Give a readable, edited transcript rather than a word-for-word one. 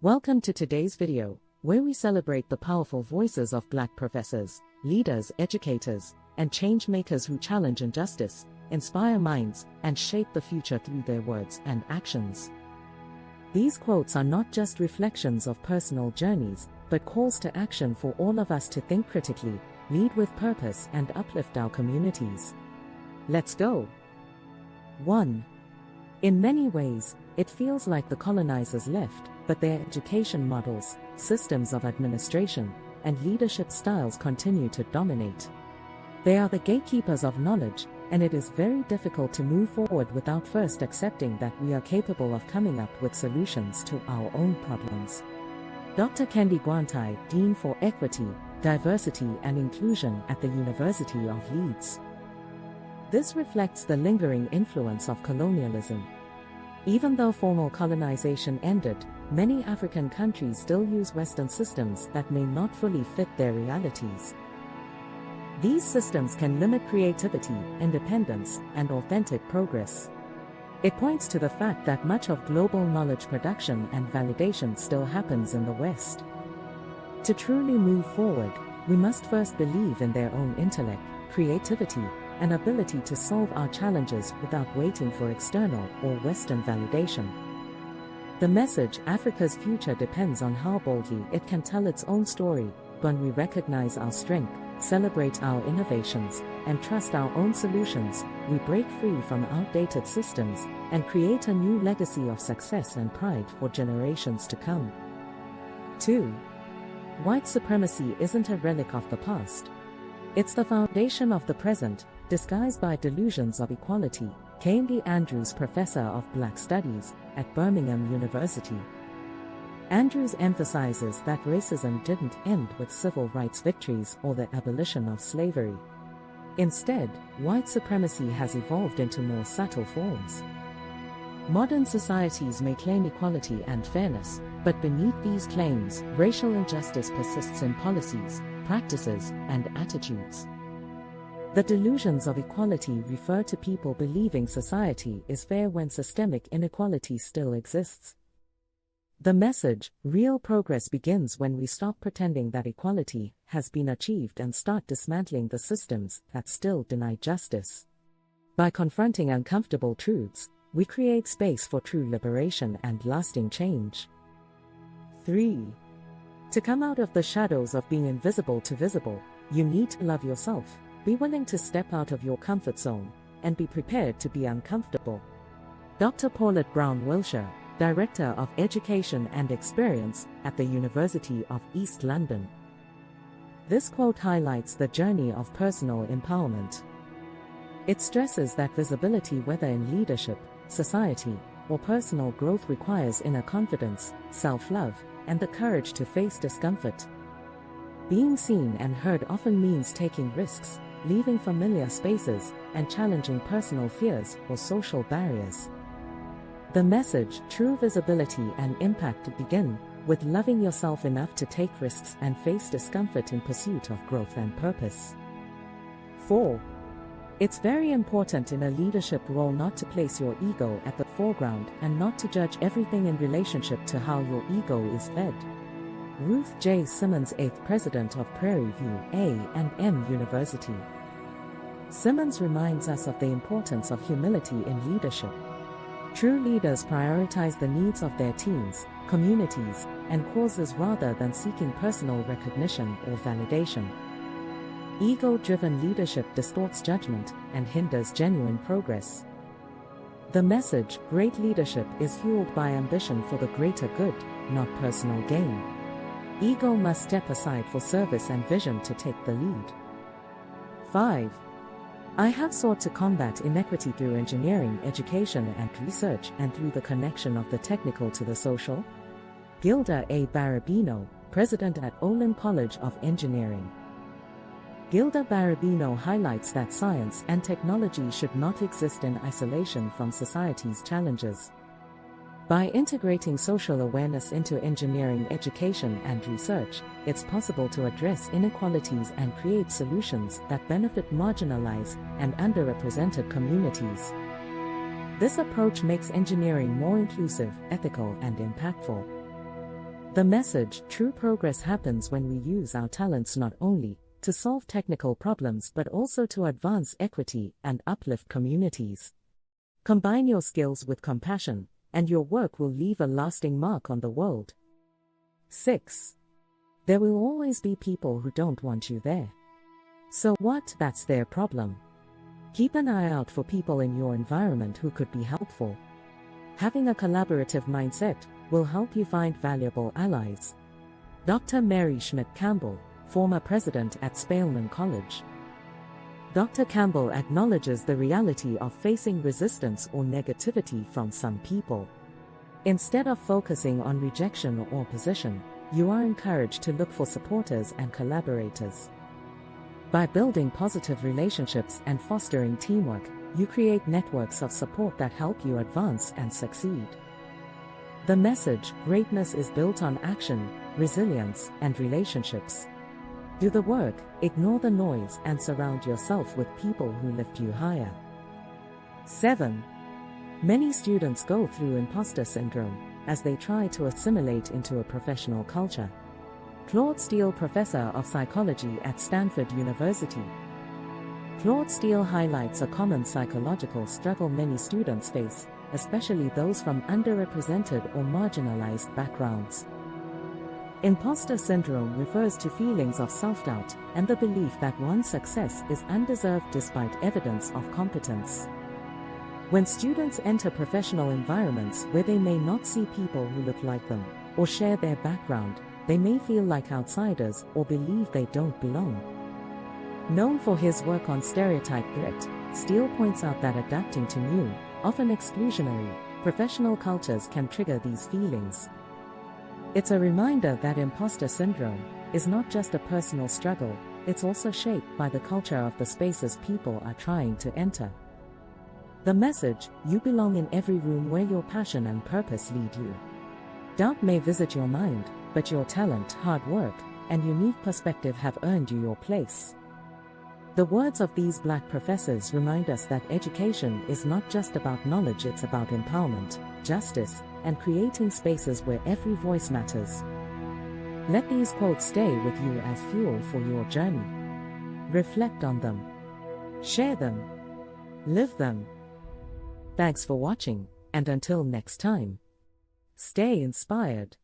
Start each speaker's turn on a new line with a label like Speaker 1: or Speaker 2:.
Speaker 1: Welcome to today's video, where we celebrate the powerful voices of Black professors, leaders, educators, and change makers who challenge injustice, inspire minds, and shape the future through their words and actions. These quotes are not just reflections of personal journeys, but calls to action for all of us to think critically, lead with purpose, and uplift our communities. Let's go! 1. In many ways, it feels like the colonizers left, but their education models, systems of administration, and leadership styles continue to dominate. They are the gatekeepers of knowledge, and it is very difficult to move forward without first accepting that we are capable of coming up with solutions to our own problems. Dr. Kendi Gwantai, Dean for Equity, Diversity and Inclusion at the University of Leeds. This reflects the lingering influence of colonialism. Even though formal colonization ended, many African countries still use Western systems that may not fully fit their realities. These systems can limit creativity, independence, and authentic progress. It points to the fact that much of global knowledge production and validation still happens in the West. To truly move forward, we must first believe in their own intellect, creativity, and ability to solve our challenges without waiting for external or Western validation. The message, Africa's future depends on how boldly it can tell its own story. When we recognize our strength, celebrate our innovations, and trust our own solutions, we break free from outdated systems and create a new legacy of success and pride for generations to come. 2. White supremacy isn't a relic of the past. It's the foundation of the present, disguised by delusions of equality. Kendi Andrews, professor of Black Studies at Birmingham University. Andrews emphasizes that racism didn't end with civil rights victories or the abolition of slavery. Instead, white supremacy has evolved into more subtle forms. Modern societies may claim equality and fairness, but beneath these claims, racial injustice persists in policies, practices, and attitudes. The delusions of equality refer to people believing society is fair when systemic inequality still exists. The message, real progress begins when we stop pretending that equality has been achieved and start dismantling the systems that still deny justice. By confronting uncomfortable truths, we create space for true liberation and lasting change. 3. To come out of the shadows of being invisible to visible, you need to love yourself, be willing to step out of your comfort zone, and be prepared to be uncomfortable. Dr. Paulette Brown-Wilshire, Director of Education and Experience at the University of East London. This quote highlights the journey of personal empowerment. It stresses that visibility, whether in leadership, society, or personal growth, requires inner confidence, self-love, and the courage to face discomfort. Being seen and heard often means taking risks, leaving familiar spaces, and challenging personal fears or social barriers. The message, true visibility and impact, begin with loving yourself enough to take risks and face discomfort in pursuit of growth and purpose. 4. It's very important in a leadership role not to place your ego at the foreground and not to judge everything in relationship to how your ego is fed. Ruth J. Simmons, 8th President of Prairie View A&M University. Simmons reminds us of the importance of humility in leadership. True leaders prioritize the needs of their teams, communities, and causes rather than seeking personal recognition or validation. Ego-driven leadership distorts judgment and hinders genuine progress. The message, great leadership is fueled by ambition for the greater good, not personal gain. Ego must step aside for service and vision to take the lead. 5. I have sought to combat inequity through engineering, education, and research, and through the connection of the technical to the social. Gilda A. Barabino, President at Olin College of Engineering. Gilda Barabino highlights that science and technology should not exist in isolation from society's challenges. By integrating social awareness into engineering education and research, it's possible to address inequalities and create solutions that benefit marginalized and underrepresented communities. This approach makes engineering more inclusive, ethical, and impactful. The message: true progress happens when we use our talents not only to solve technical problems but also to advance equity and uplift communities. Combine your skills with compassion, and your work will leave a lasting mark on the world. 6. There will always be people who don't want you there. So what? That's their problem. Keep an eye out for people in your environment who could be helpful. Having a collaborative mindset will help you find valuable allies. Dr. Mary Schmidt Campbell, former president at Spelman College. Dr. Campbell acknowledges the reality of facing resistance or negativity from some people. Instead of focusing on rejection or opposition, you are encouraged to look for supporters and collaborators. By building positive relationships and fostering teamwork, you create networks of support that help you advance and succeed. The message: greatness is built on action, resilience, and relationships. Do the work, ignore the noise, and surround yourself with people who lift you higher. 7. Many students go through imposter syndrome as they try to assimilate into a professional culture. Claude Steele, professor of psychology at Stanford University. Claude Steele highlights a common psychological struggle many students face, especially those from underrepresented or marginalized backgrounds. Imposter syndrome refers to feelings of self-doubt and the belief that one's success is undeserved despite evidence of competence. When students enter professional environments where they may not see people who look like them or share their background, they may feel like outsiders or believe they don't belong. Known for his work on stereotype grit, Steele points out that adapting to new, often exclusionary, professional cultures can trigger these feelings. It's a reminder that imposter syndrome is not just a personal struggle, it's also shaped by the culture of the spaces people are trying to enter. The message: you belong in every room where your passion and purpose lead you. Doubt may visit your mind, but your talent, hard work, and unique perspective have earned you your place. The words of these Black professors remind us that education is not just about knowledge, it's about empowerment, justice, and creating spaces where every voice matters. Let these quotes stay with you as fuel for your journey. Reflect on them. Share them. Live them. Thanks for watching, and until next time, stay inspired.